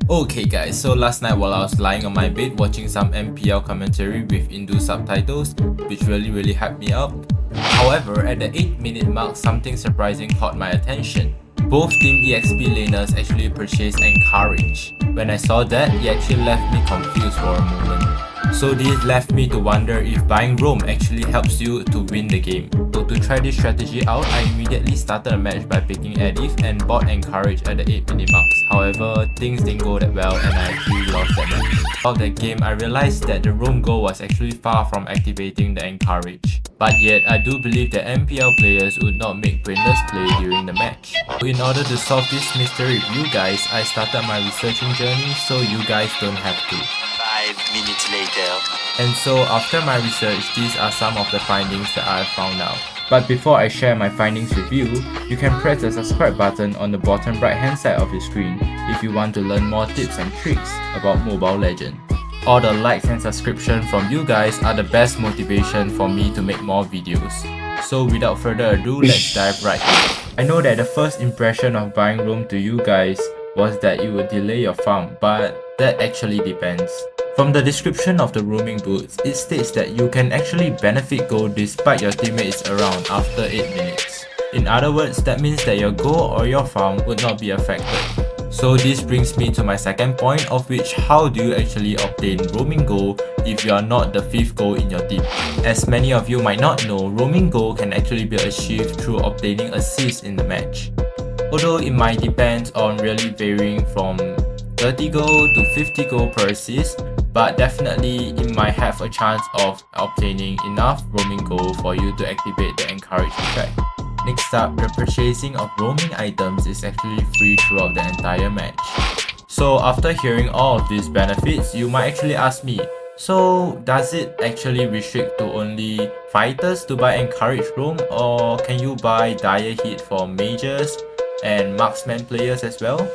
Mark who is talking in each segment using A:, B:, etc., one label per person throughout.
A: Okay guys, so last night while I was lying on my bed watching some MPL commentary with Hindu subtitles, which really hyped me up. However, at the 8-minute mark, something surprising caught my attention. Both Team EXP laners actually purchased Encourage. When I saw that, it actually left me confused for a moment. So this left me to wonder if buying Roam actually helps you to win the game. So to try this strategy out, I immediately started a match by picking Edith and bought Encourage at the 8-minute marks. However, things didn't go that well and I actually lost that match. Throughout that game, I realized that the Roam goal was actually far from activating the Encourage. But yet, I do believe that MPL players would not make brainless play during the match. So in order to solve this mystery with you guys, I started my researching journey so you guys don't have to.
B: 5 minutes later.
A: And so after my research, these are some of the findings that I have found out. But before I share my findings with you, you can press the subscribe button on the bottom right hand side of your screen if you want to learn more tips and tricks about Mobile Legends. All the likes and subscription from you guys are the best motivation for me to make more videos. So without further ado, let's dive right in. I know that the first impression of buying Roam to you guys was that it would delay your farm, but that actually depends. From the description of the roaming boots, it states that you can actually benefit gold despite your teammates around after 8 minutes. In other words, that means that your goal or your farm would not be affected. So this brings me to my second point, of which how do you actually obtain roaming gold if you are not the 5th goal in your team. As many of you might not know, roaming gold can actually be achieved through obtaining assists in the match. Although it might depend on really varying from 30 gold to 50 gold per assist, but definitely it might have a chance of obtaining enough roaming gold for you to activate the Encourage effect. Next up, the purchasing of roaming items is actually free throughout the entire match. So after hearing all of these benefits, you might actually ask me, so does it actually restrict to only fighters to buy Encourage Roam, or can you buy Dire Hit for mages and marksman players as well?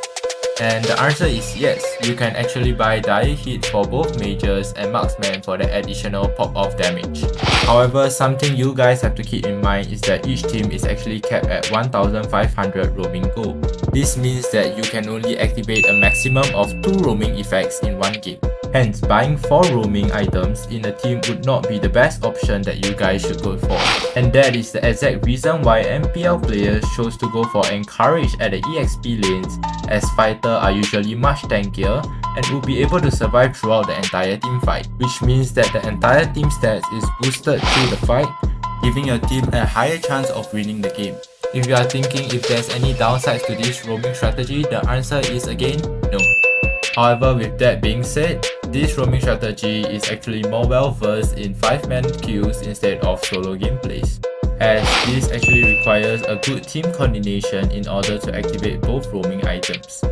A: And the answer is yes, you can actually buy Dire Hit for both mages and marksman for the additional pop-off damage. However, something you guys have to keep in mind is that each team is actually capped at 1500 roaming gold. This means that you can only activate a maximum of 2 roaming effects in one game. Hence, buying 4 roaming items in a team would not be the best option that you guys should go for. And that is the exact reason why MPL players chose to go for Encourage at the EXP lanes, as fighters are usually much tankier and will be able to survive throughout the entire team fight, which means that the entire team stats is boosted through the fight, giving your team a higher chance of winning the game. If you are thinking if there's any downsides to this roaming strategy, the answer is again, no. However, with that being said, this roaming strategy is actually more well versed in 5-man queues instead of solo gameplays, as this actually requires a good team coordination in order to activate both roaming items.